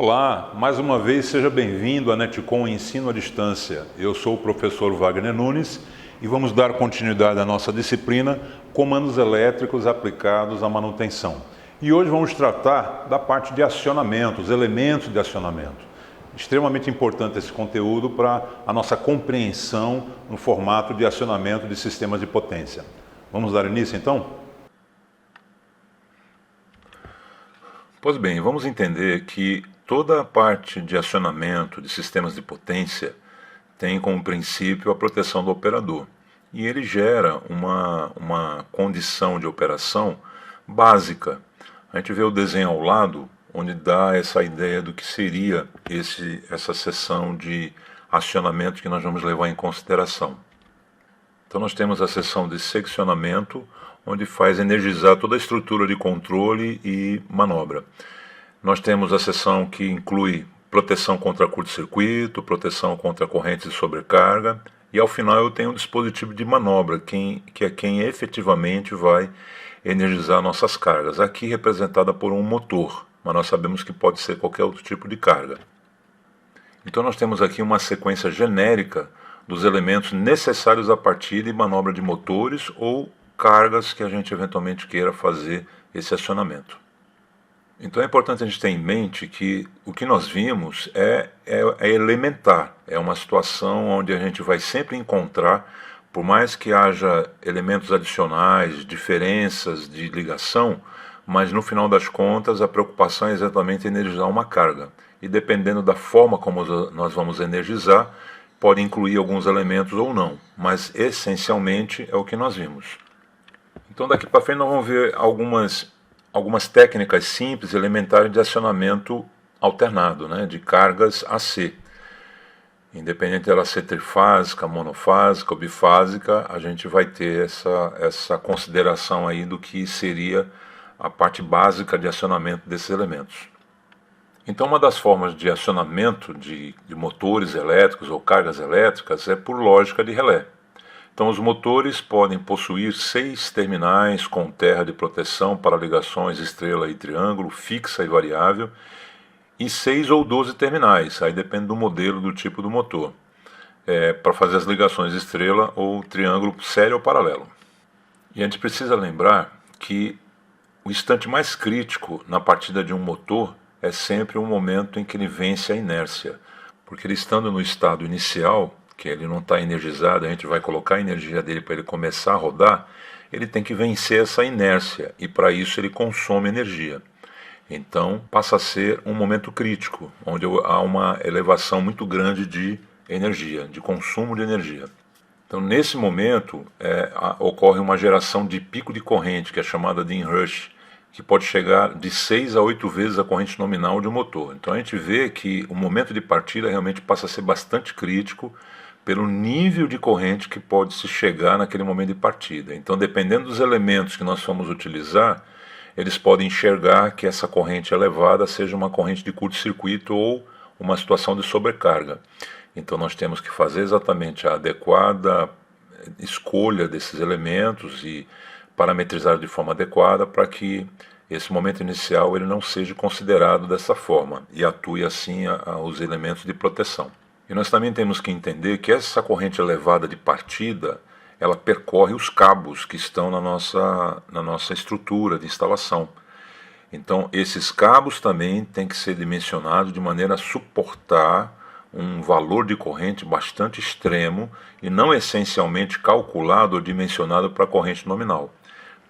Olá, mais uma vez seja bem-vindo à Netcom Ensino à Distância. Eu sou o professor Wagner Nunes e vamos dar continuidade à nossa disciplina Comandos Elétricos aplicados à manutenção. E hoje vamos tratar da parte de acionamento, os elementos de acionamento. Extremamente importante esse conteúdo para a nossa compreensão no formato de acionamento de sistemas de potência. Vamos dar início então? Pois bem, vamos entender que toda a parte de acionamento de sistemas de potência tem como princípio a proteção do operador. E ele gera uma condição de operação básica. A gente vê o desenho ao lado, onde dá essa ideia do que seria essa seção de acionamento que nós vamos levar em consideração. Então nós temos a seção de seccionamento, onde faz energizar toda a estrutura de controle e manobra. Nós temos a seção que inclui proteção contra curto-circuito, proteção contra correntes de sobrecarga, e ao final eu tenho um dispositivo de manobra, que é quem efetivamente vai energizar nossas cargas, aqui representada por um motor, mas nós sabemos que pode ser qualquer outro tipo de carga. Então nós temos aqui uma sequência genérica dos elementos necessários à partida e manobra de motores ou cargas que a gente eventualmente queira fazer esse acionamento. Então é importante a gente ter em mente que o que nós vimos é elementar, é uma situação onde a gente vai sempre encontrar, por mais que haja elementos adicionais, diferenças de ligação, mas no final das contas a preocupação é exatamente energizar uma carga. E dependendo da forma como nós vamos energizar, pode incluir alguns elementos ou não, mas essencialmente é o que nós vimos. Então daqui para frente nós vamos ver algumas técnicas simples, elementares de acionamento alternado, de cargas AC. Independente dela ser trifásica, monofásica ou bifásica, a gente vai ter essa consideração aí do que seria a parte básica de acionamento desses elementos. Então uma das formas de acionamento de motores elétricos ou cargas elétricas é por lógica de relé. Então os motores podem possuir 6 terminais com terra de proteção para ligações estrela e triângulo, fixa e variável, e 6 ou 12 terminais, aí depende do modelo, do tipo do motor, para fazer as ligações estrela ou triângulo série ou paralelo. E a gente precisa lembrar que o instante mais crítico na partida de um motor é sempre o momento em que ele vence a inércia, porque ele estando no estado inicial, que ele não está energizado, a gente vai colocar a energia dele para ele começar a rodar, ele tem que vencer essa inércia, e para isso ele consome energia. Então passa a ser um momento crítico, onde há uma elevação muito grande de energia, de consumo de energia. Então nesse momento ocorre uma geração de pico de corrente, que é chamada de inrush, que pode chegar de 6 a 8 vezes a corrente nominal de um motor. Então a gente vê que o momento de partida realmente passa a ser bastante crítico, pelo nível de corrente que pode se chegar naquele momento de partida. Então, dependendo dos elementos que nós vamos utilizar, eles podem enxergar que essa corrente elevada seja uma corrente de curto-circuito ou uma situação de sobrecarga. Então, nós temos que fazer exatamente a adequada escolha desses elementos e parametrizar de forma adequada para que esse momento inicial ele não seja considerado dessa forma e atue assim os elementos de proteção. E nós também temos que entender que essa corrente elevada de partida, ela percorre os cabos que estão na nossa estrutura de instalação. Então, esses cabos também têm que ser dimensionados de maneira a suportar um valor de corrente bastante extremo e não essencialmente calculado ou dimensionado para a corrente nominal.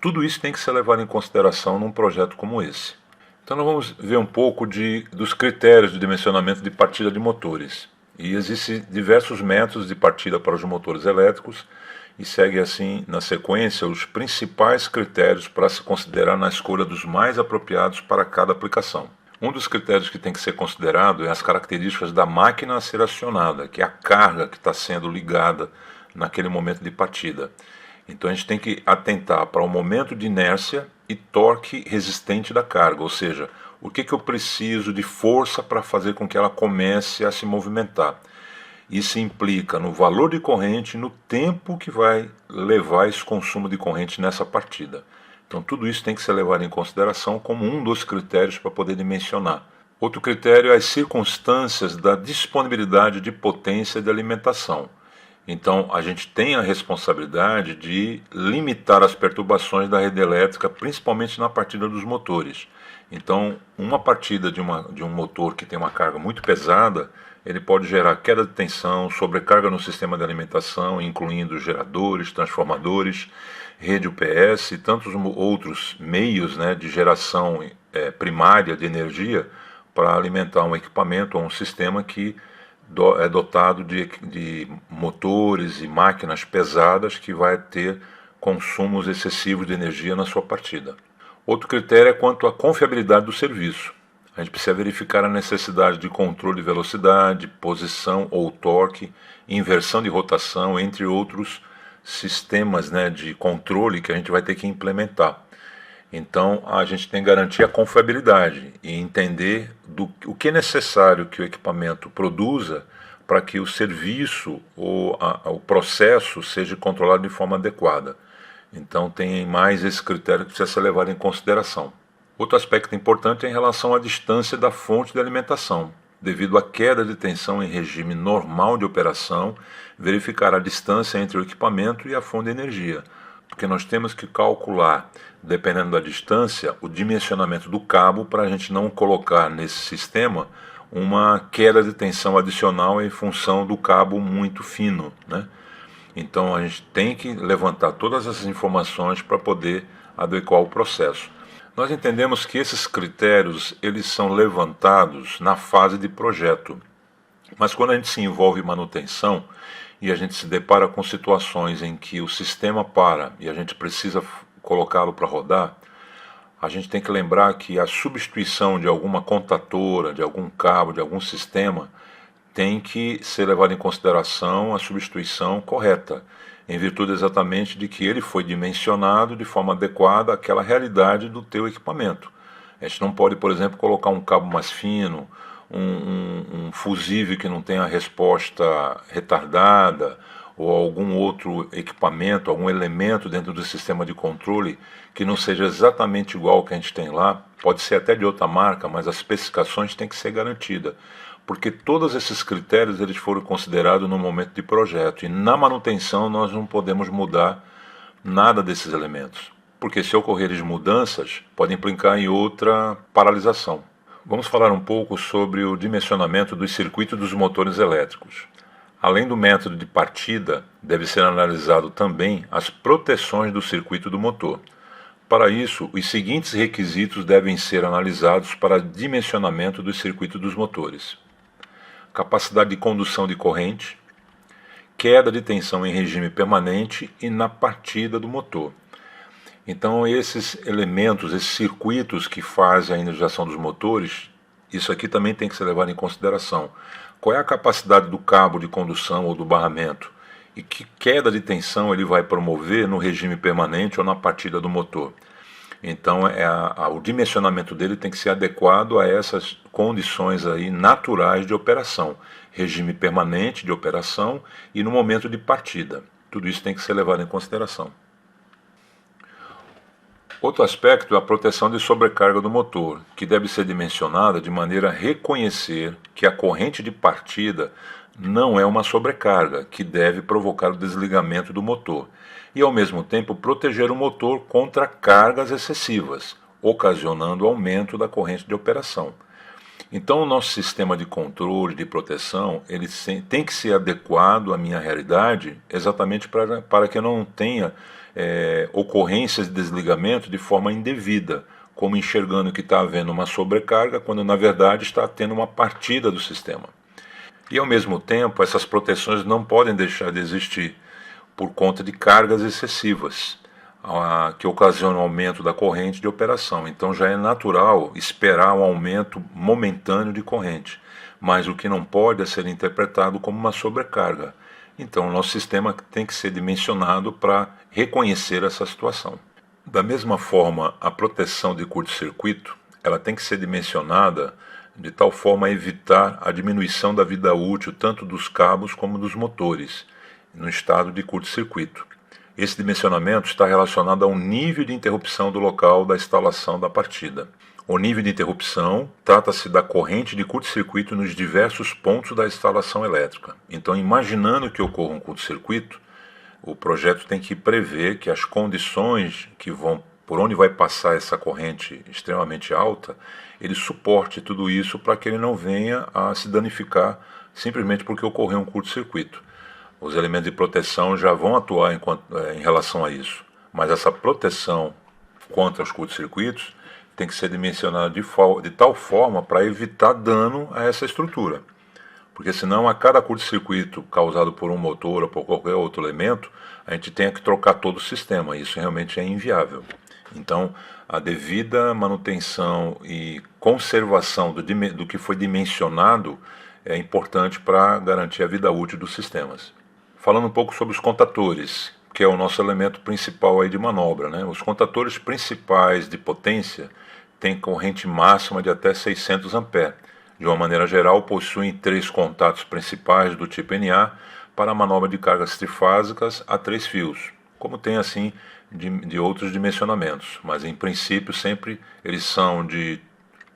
Tudo isso tem que ser levado em consideração num projeto como esse. Então, nós vamos ver um pouco dos critérios de dimensionamento de partida de motores. E existem diversos métodos de partida para os motores elétricos e segue assim, na sequência, os principais critérios para se considerar na escolha dos mais apropriados para cada aplicação. Um dos critérios que tem que ser considerado é as características da máquina a ser acionada, que é a carga que está sendo ligada naquele momento de partida. Então a gente tem que atentar para o momento de inércia e torque resistente da carga, ou seja, o que eu preciso de força para fazer com que ela comece a se movimentar. Isso implica no valor de corrente e no tempo que vai levar esse consumo de corrente nessa partida. Então tudo isso tem que ser levado em consideração como um dos critérios para poder dimensionar. Outro critério é as circunstâncias da disponibilidade de potência de alimentação. Então, a gente tem a responsabilidade de limitar as perturbações da rede elétrica, principalmente na partida dos motores. Então, uma partida de um motor que tem uma carga muito pesada, ele pode gerar queda de tensão, sobrecarga no sistema de alimentação, incluindo geradores, transformadores, rede UPS e tantos outros meios, né, de geração primária de energia para alimentar um equipamento ou um sistema que é dotado de motores e máquinas pesadas que vai ter consumos excessivos de energia na sua partida. Outro critério é quanto à confiabilidade do serviço. A gente precisa verificar a necessidade de controle de velocidade, posição ou torque, inversão de rotação, entre outros sistemas, né, de controle que a gente vai ter que implementar. Então, a gente tem que garantir a confiabilidade e entender o que é necessário que o equipamento produza para que o serviço ou o processo seja controlado de forma adequada. Então, tem mais esse critério que precisa ser levado em consideração. Outro aspecto importante é em relação à distância da fonte de alimentação. Devido à queda de tensão em regime normal de operação, verificar a distância entre o equipamento e a fonte de energia, porque nós temos que calcular, dependendo da distância, o dimensionamento do cabo para a gente não colocar nesse sistema uma queda de tensão adicional em função do cabo muito fino, né? Então a gente tem que levantar todas essas informações para poder adequar o processo. Nós entendemos que esses critérios eles são levantados na fase de projeto, mas quando a gente se envolve em manutenção e a gente se depara com situações em que o sistema para e a gente precisa colocá-lo para rodar, a gente tem que lembrar que a substituição de alguma contatora, de algum cabo, de algum sistema, tem que ser levada em consideração a substituição correta, em virtude exatamente de que ele foi dimensionado de forma adequada àquela realidade do teu equipamento. A gente não pode, por exemplo, colocar um cabo mais fino, um fusível que não tenha resposta retardada, ou algum outro equipamento, algum elemento dentro do sistema de controle que não seja exatamente igual ao que a gente tem lá, pode ser até de outra marca, mas as especificações têm que ser garantidas, porque todos esses critérios eles foram considerados no momento de projeto, e na manutenção nós não podemos mudar nada desses elementos, porque se ocorrerem mudanças, pode implicar em outra paralisação. Vamos falar um pouco sobre o dimensionamento dos circuitos dos motores elétricos. Além do método de partida, deve ser analisado também as proteções do circuito do motor. Para isso, os seguintes requisitos devem ser analisados para dimensionamento do circuito dos motores: capacidade de condução de corrente, queda de tensão em regime permanente e na partida do motor. Então, esses elementos, esses circuitos que fazem a energização dos motores, isso aqui também tem que ser levado em consideração. Qual é a capacidade do cabo de condução ou do barramento? E que queda de tensão ele vai promover no regime permanente ou na partida do motor? Então, o dimensionamento dele tem que ser adequado a essas condições aí naturais de operação. Regime permanente de operação e no momento de partida. Tudo isso tem que ser levado em consideração. Outro aspecto é a proteção de sobrecarga do motor, que deve ser dimensionada de maneira a reconhecer que a corrente de partida não é uma sobrecarga, que deve provocar o desligamento do motor, e ao mesmo tempo proteger o motor contra cargas excessivas, ocasionando aumento da corrente de operação. Então o nosso sistema de controle, de proteção, ele tem que ser adequado à minha realidade, exatamente para que eu não tenha ocorrências de desligamento de forma indevida, como enxergando que está havendo uma sobrecarga, quando na verdade está tendo uma partida do sistema. E ao mesmo tempo, essas proteções não podem deixar de existir por conta de cargas excessivas, que ocasionam aumento da corrente de operação. Então já é natural esperar um aumento momentâneo de corrente, mas o que não pode é ser interpretado como uma sobrecarga. Então o nosso sistema tem que ser dimensionado para reconhecer essa situação. Da mesma forma, a proteção de curto-circuito ela tem que ser dimensionada de tal forma a evitar a diminuição da vida útil tanto dos cabos como dos motores, no estado de curto-circuito. Esse dimensionamento está relacionado ao nível de interrupção do local da instalação da partida. O nível de interrupção trata-se da corrente de curto-circuito nos diversos pontos da instalação elétrica. Então, imaginando que ocorra um curto-circuito, o projeto tem que prever que as condições por onde vai passar essa corrente extremamente alta, ele suporte tudo isso para que ele não venha a se danificar simplesmente porque ocorreu um curto-circuito. Os elementos de proteção já vão atuar em relação a isso, mas essa proteção contra os curtos-circuitos tem que ser dimensionada de tal forma para evitar dano a essa estrutura. Porque senão a cada curto-circuito causado por um motor ou por qualquer outro elemento, a gente tem que trocar todo o sistema. Isso realmente é inviável. Então, a devida manutenção e conservação do que foi dimensionado é importante para garantir a vida útil dos sistemas. Falando um pouco sobre os contatores, que é o nosso elemento principal aí de manobra, né? Os contatores principais de potência têm corrente máxima de até 600 A. De uma maneira geral, possuem 3 contatos principais do tipo NA para a manobra de cargas trifásicas a 3 fios, como tem assim de outros dimensionamentos, mas em princípio sempre eles são de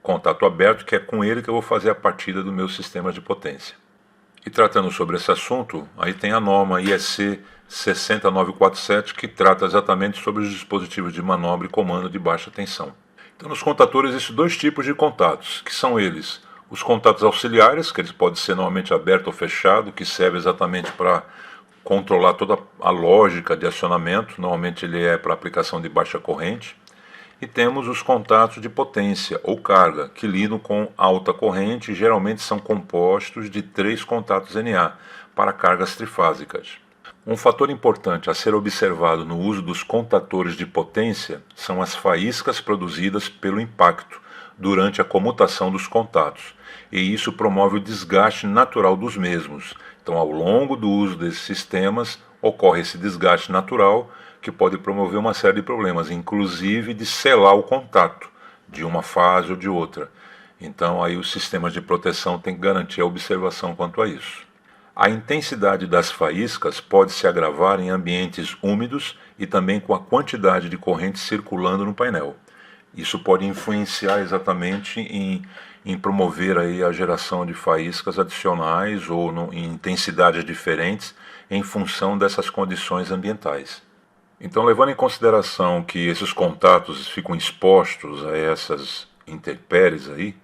contato aberto, que é com ele que eu vou fazer a partida do meu sistema de potência. E tratando sobre esse assunto, aí tem a norma IEC 60947, que trata exatamente sobre os dispositivos de manobra e comando de baixa tensão. Então, nos contatores existem 2 tipos de contatos, que são eles: os contatos auxiliares, que eles podem ser normalmente aberto ou fechado, que serve exatamente para controlar toda a lógica de acionamento, normalmente ele é para aplicação de baixa corrente. E temos os contatos de potência ou carga, que lidam com alta corrente e geralmente são compostos de 3 contatos NA para cargas trifásicas. Um fator importante a ser observado no uso dos contatores de potência são as faíscas produzidas pelo impacto durante a comutação dos contatos, e isso promove o desgaste natural dos mesmos. Então, ao longo do uso desses sistemas, ocorre esse desgaste natural que pode promover uma série de problemas, inclusive de selar o contato de uma fase ou de outra. Então, aí os sistemas de proteção têm que garantir a observação quanto a isso. A intensidade das faíscas pode se agravar em ambientes úmidos e também com a quantidade de corrente circulando no painel. Isso pode influenciar exatamente em promover aí a geração de faíscas adicionais ou em intensidades diferentes em função dessas condições ambientais. Então, levando em consideração que esses contatos ficam expostos a essas intempéries aí,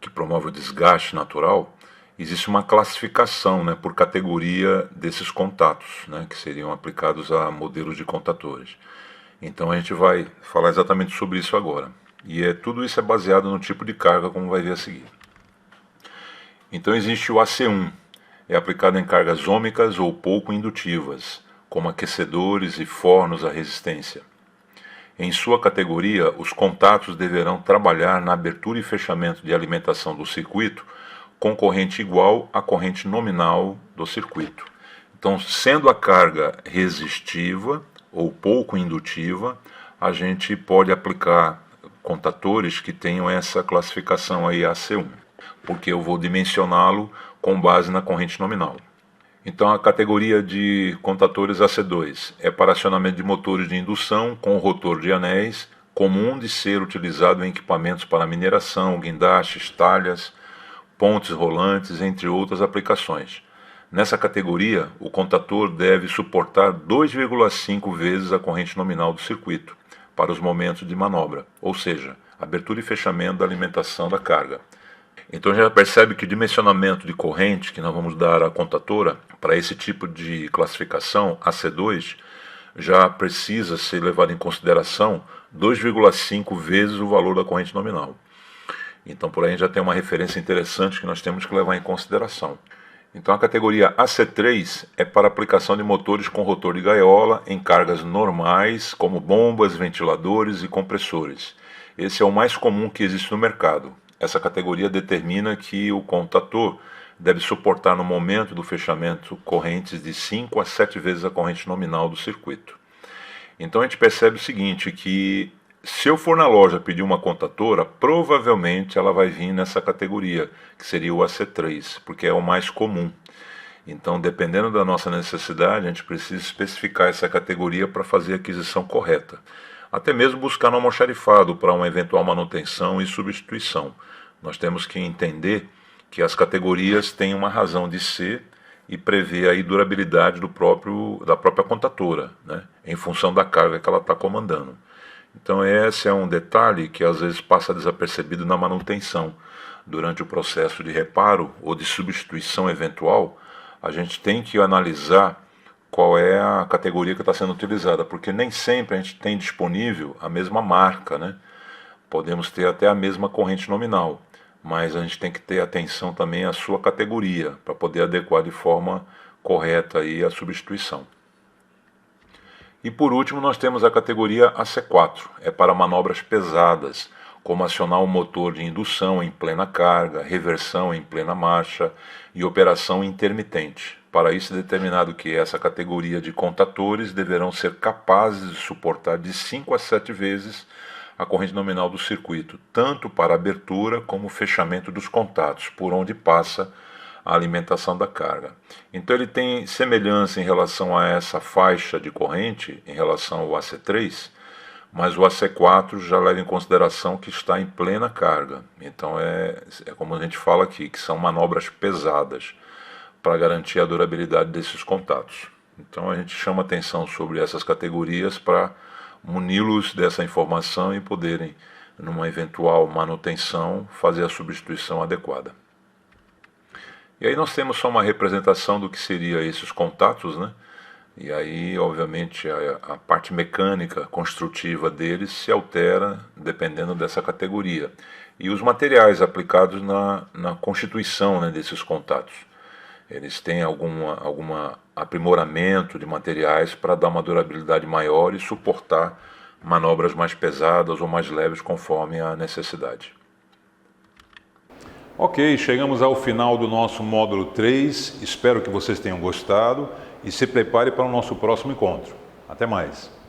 que promove o desgaste natural, existe uma classificação, né, por categoria desses contatos, né, que seriam aplicados a modelos de contatores. Então a gente vai falar exatamente sobre isso agora. E tudo isso é baseado no tipo de carga, como vai ver a seguir. Então existe o AC1, é aplicado em cargas ômicas ou pouco indutivas, como aquecedores e fornos à resistência. Em sua categoria, os contatos deverão trabalhar na abertura e fechamento de alimentação do circuito com corrente igual à corrente nominal do circuito. Então, sendo a carga resistiva ou pouco indutiva, a gente pode aplicar contatores que tenham essa classificação aí AC1, porque eu vou dimensioná-lo com base na corrente nominal. Então, a categoria de contatores AC2 é para acionamento de motores de indução com rotor de anéis, comum de ser utilizado em equipamentos para mineração, guindastes, talhas, pontes rolantes, entre outras aplicações. Nessa categoria, o contator deve suportar 2,5 vezes a corrente nominal do circuito para os momentos de manobra, ou seja, abertura e fechamento da alimentação da carga. Então já percebe que o dimensionamento de corrente que nós vamos dar à contatora para esse tipo de classificação AC2 já precisa ser levado em consideração 2,5 vezes o valor da corrente nominal. Então por aí a gente já tem uma referência interessante que nós temos que levar em consideração. Então a categoria AC3 é para aplicação de motores com rotor de gaiola em cargas normais, como bombas, ventiladores e compressores. Esse é o mais comum que existe no mercado. Essa categoria determina que o contator deve suportar no momento do fechamento correntes de 5 a 7 vezes a corrente nominal do circuito. Então a gente percebe o seguinte, que se eu for na loja pedir uma contatora, provavelmente ela vai vir nessa categoria, que seria o AC3, porque é o mais comum. Então, dependendo da nossa necessidade, a gente precisa especificar essa categoria para fazer a aquisição correta. até mesmo buscar no almoxarifado para uma eventual manutenção e substituição. Nós temos que entender que as categorias têm uma razão de ser e prever a durabilidade da própria contatora, né, em função da carga que ela está comandando. Então esse é um detalhe que às vezes passa desapercebido na manutenção. Durante o processo de reparo ou de substituição eventual, a gente tem que analisar qual é a categoria que está sendo utilizada, porque nem sempre a gente tem disponível a mesma marca, né? Podemos ter até a mesma corrente nominal, mas a gente tem que ter atenção também à sua categoria, para poder adequar de forma correta aí a substituição. E por último nós temos a categoria AC4, é para manobras pesadas, como acionar o motor de indução em plena carga, reversão em plena marcha e operação intermitente. Para isso é determinado que essa categoria de contatores deverão ser capazes de suportar de 5 a 7 vezes a corrente nominal do circuito, tanto para abertura como fechamento dos contatos, por onde passa a alimentação da carga. Então ele tem semelhança em relação a essa faixa de corrente, em relação ao AC3, mas o AC4 já leva em consideração que está em plena carga. Então é como a gente fala aqui, que são manobras pesadas para garantir a durabilidade desses contatos. Então a gente chama atenção sobre essas categorias para muni-los dessa informação e poderem, numa eventual manutenção, fazer a substituição adequada. E aí nós temos só uma representação do que seriam esses contatos, né? E aí, obviamente, a parte mecânica, construtiva deles se altera dependendo dessa categoria. E os materiais aplicados na constituição, né, desses contatos. Eles têm algum aprimoramento de materiais para dar uma durabilidade maior e suportar manobras mais pesadas ou mais leves conforme a necessidade. Ok, chegamos ao final do nosso módulo 3. Espero que vocês tenham gostado e se prepare para o nosso próximo encontro. Até mais!